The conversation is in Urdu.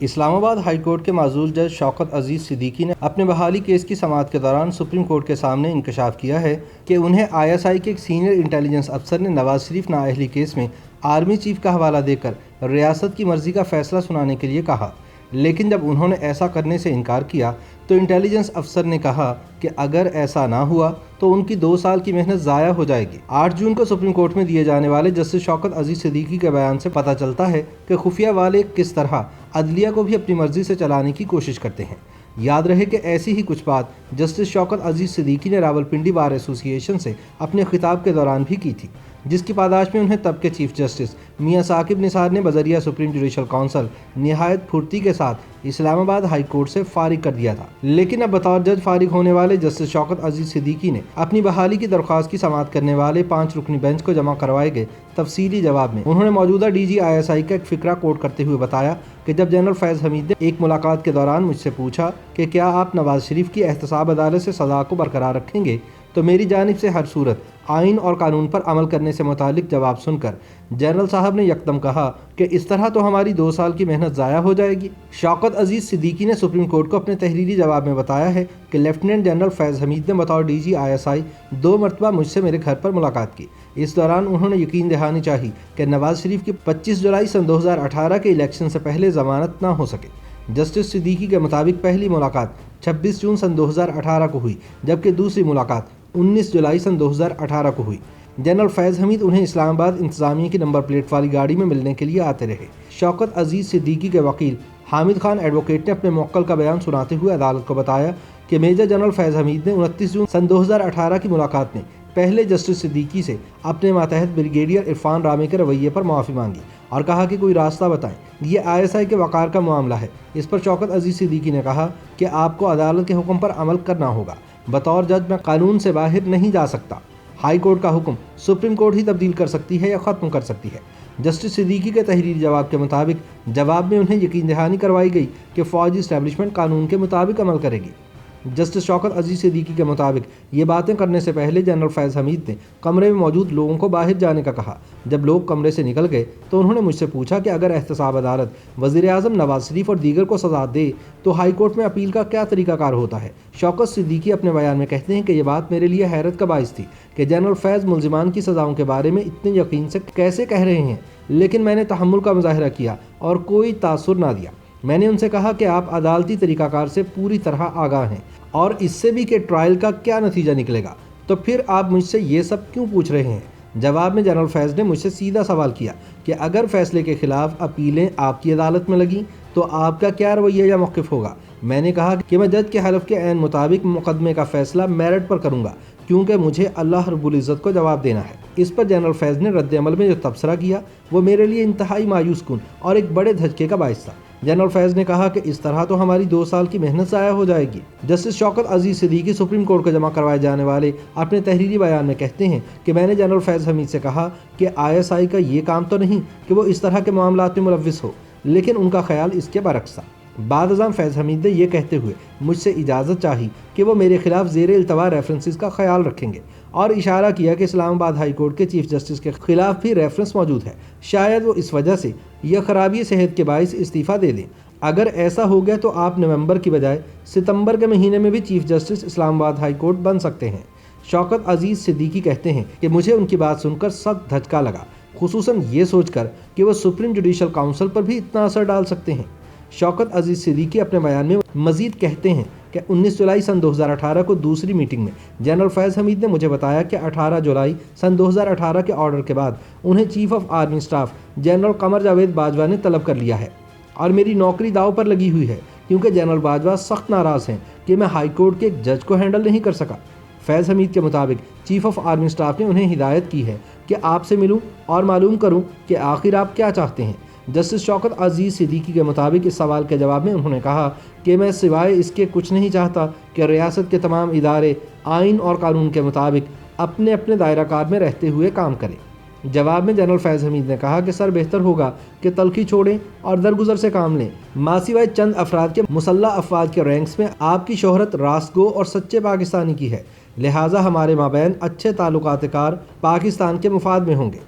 اسلام آباد ہائی کورٹ کے معزول جج شوکت عزیز صدیقی نے اپنے بحالی کیس کی سماعت کے دوران سپریم کورٹ کے سامنے انکشاف کیا ہے کہ انہیں ISI کے ایک سینئر انٹیلیجنس افسر نے نواز شریف نااہلی کیس میں آرمی چیف کا حوالہ دے کر ریاست کی مرضی کا فیصلہ سنانے کے لیے کہا، لیکن جب انہوں نے ایسا کرنے سے انکار کیا تو انٹیلیجنس افسر نے کہا کہ اگر ایسا نہ ہوا تو ان کی 2 سال کی محنت ضائع ہو جائے گی۔ 8 جون کو سپریم کورٹ میں دیے جانے والے جسٹس شوکت عزیز صدیقی کے بیان سے پتہ چلتا ہے کہ خفیہ والے کس طرح عدلیہ کو بھی اپنی مرضی سے چلانے کی کوشش کرتے ہیں۔ یاد رہے کہ ایسی ہی کچھ بات جسٹس شوکت عزیز صدیقی نے راولپنڈی بار ایسوسی ایشن سے اپنے خطاب کے دوران بھی کی تھی، جس کی پاداش میں انہیں تب کے چیف جسٹس میاں ثاقب نثار نے بذریعہ سپریم جوڈیشل کونسل نہایت پھرتی کے ساتھ اسلام آباد ہائی کورٹ سے فارغ کر دیا تھا۔ لیکن اب بطور جج فارغ ہونے والے جسٹس شوکت عزیز صدیقی نے اپنی بحالی کی درخواست کی سماعت کرنے والے 5 رکنی بینچ کو جمع کروائے گئے تفصیلی جواب میں انہوں نے موجودہ DG ISI کا ایک فقرہ کوٹ کرتے ہوئے بتایا کہ جب جنرل فیض حمید نے ایک ملاقات کے دوران مجھ سے پوچھا کہ کیا آپ نواز شریف کی احتساب عدالت سے سزا کو برقرار رکھیں گے، تو میری جانب سے ہر صورت آئین اور قانون پر عمل کرنے سے متعلق جواب سن کر جنرل صاحب نے یکدم کہا کہ اس طرح تو ہماری 2 سال کی محنت ضائع ہو جائے گی۔ شوکت عزیز صدیقی نے سپریم کورٹ کو اپنے تحریری جواب میں بتایا ہے کہ لیفٹیننٹ جنرل فیض حمید نے بطور DG ISI 2 مرتبہ مجھ سے میرے گھر پر ملاقات کی۔ اس دوران انہوں نے یقین دہانی چاہی کہ نواز شریف کی 25 جولائی سن 2018 کے الیکشن سے پہلے ضمانت نہ ہو سکے۔ جسٹس صدیقی کے مطابق پہلی ملاقات 26 جون سن 2018 کو ہوئی، جبکہ دوسری ملاقات 19 جولائی سن 2018 کو ہوئی۔ جنرل فیض حمید انہیں اسلام آباد انتظامیہ کی نمبر پلیٹ والی گاڑی میں ملنے کے لیے آتے رہے۔ شوکت عزیز صدیقی کے وکیل حامد خان ایڈوکیٹ نے اپنے موکل کا بیان سناتے ہوئے عدالت کو بتایا کہ میجر جنرل فیض حمید نے 29 جون سن 2018 کی ملاقات میں پہلے جسٹس صدیقی سے اپنے ماتحت بریگیڈیئر عرفان رامے کے رویے پر معافی مانگی اور کہا کہ کوئی راستہ بتائیں، یہ ISI کے وقار کا معاملہ ہے۔ اس پر شوکت عزیز صدیقی نے کہا کہ آپ کو عدالت کے حکم پر عمل کرنا ہوگا، بطور جج میں قانون سے باہر نہیں جا سکتا۔ ہائی کورٹ کا حکم سپریم کورٹ ہی تبدیل کر سکتی ہے یا ختم کر سکتی ہے۔ جسٹس صدیقی کے تحریری جواب کے مطابق جواب میں انہیں یقین دہانی کروائی گئی کہ فوجی اسٹیبلشمنٹ قانون کے مطابق عمل کرے گی۔ جسٹس شوکت عزیز صدیقی کے مطابق یہ باتیں کرنے سے پہلے جنرل فیض حمید نے کمرے میں موجود لوگوں کو باہر جانے کا کہا۔ جب لوگ کمرے سے نکل گئے تو انہوں نے مجھ سے پوچھا کہ اگر احتساب عدالت وزیر اعظم نواز شریف اور دیگر کو سزا دے تو ہائی کورٹ میں اپیل کا کیا طریقہ کار ہوتا ہے۔ شوکت صدیقی اپنے بیان میں کہتے ہیں کہ یہ بات میرے لیے حیرت کا باعث تھی کہ جنرل فیض ملزمان کی سزاؤں کے بارے میں اتنے یقین سے کیسے کہہ رہے ہیں، لیکن میں نے تحمل کا مظاہرہ کیا اور کوئی تاثر نہ دیا۔ میں نے ان سے کہا کہ آپ عدالتی طریقہ کار سے پوری طرح آگاہ ہیں اور اس سے بھی کہ ٹرائل کا کیا نتیجہ نکلے گا، تو پھر آپ مجھ سے یہ سب کیوں پوچھ رہے ہیں۔ جواب میں جنرل فیض نے مجھ سے سیدھا سوال کیا کہ اگر فیصلے کے خلاف اپیلیں آپ کی عدالت میں لگیں تو آپ کا کیا رویہ یا موقف ہوگا۔ میں نے کہا کہ میں جج کے حلف کے عین مطابق مقدمے کا فیصلہ میرٹ پر کروں گا، کیونکہ مجھے اللہ رب العزت کو جواب دینا ہے۔ اس پر جنرل فیض نے رد عمل میں جو تبصرہ کیا وہ میرے لیے انتہائی مایوس کن اور ایک بڑے دھچکے کا باعث تھا۔ جنرل فیض نے کہا کہ اس طرح تو ہماری 2 سال کی محنت ضائع ہو جائے گی۔ Justice Shaukat Aziz Siddiqui supreme court کو جمع کروائے جانے والے اپنے تحریری بیان میں کہتے ہیں کہ میں نے جنرل فیض حمید سے کہا کہ ISI کا یہ کام تو نہیں کہ وہ اس طرح کے معاملات میں ملوث ہو، لیکن ان کا خیال اس کے برعکس تھا۔ بعد ازاں فیض حمید نے یہ کہتے ہوئے مجھ سے اجازت چاہی کہ وہ میرے خلاف زیر التوا ریفرنسز کا خیال رکھیں گے اور اشارہ کیا کہ اسلام آباد ہائی کورٹ کے چیف جسٹس کے خلاف بھی ریفرنس موجود ہے، شاید وہ اس وجہ سے یا خرابی صحت کے باعث استعفیٰ دے دیں۔ اگر ایسا ہو گیا تو آپ نومبر کی بجائے ستمبر کے مہینے میں بھی چیف جسٹس اسلام آباد ہائی کورٹ بن سکتے ہیں۔ شوکت عزیز صدیقی کہتے ہیں کہ مجھے ان کی بات سن کر سخت دھچکا لگا، خصوصاً یہ سوچ کر کہ وہ سپریم جوڈیشل کونسل پر بھی اتنا اثر ڈال سکتے ہیں۔ شوکت عزیز صدیقی اپنے بیان میں مزید کہتے ہیں کہ 19 جولائی سن 2018 کو دوسری میٹنگ میں جنرل فیض حمید نے مجھے بتایا کہ 18 جولائی سن 2018 کے آرڈر کے بعد انہیں chief of army staff general Qamar Javed Bajwa نے طلب کر لیا ہے اور میری نوکری داؤ پر لگی ہوئی ہے، کیونکہ جنرل باجوہ سخت ناراض ہیں کہ میں ہائی کورٹ کے ایک جج کو ہینڈل نہیں کر سکا۔ فیض حمید کے مطابق چیف آف آرمی سٹاف نے انہیں ہدایت کی ہے کہ آپ سے ملوں اور معلوم کروں کہ آخر آپ کیا چاہتے ہیں۔ جسٹس شوکت عزیز صدیقی کے مطابق اس سوال کے جواب میں انہوں نے کہا کہ میں سوائے اس کے کچھ نہیں چاہتا کہ ریاست کے تمام ادارے آئین اور قانون کے مطابق اپنے اپنے دائرہ کار میں رہتے ہوئے کام کریں۔ جواب میں جنرل فیض حمید نے کہا کہ سر بہتر ہوگا کہ تلخی چھوڑیں اور درگزر سے کام لیں۔ ماں سوائے چند افراد کے مسلح افواج کے رینکس میں آپ کی شہرت راست گو اور سچے پاکستانی کی ہے، لہٰذا ہمارے مابین اچھے تعلقات کار پاکستان کے مفاد میں ہوں گے۔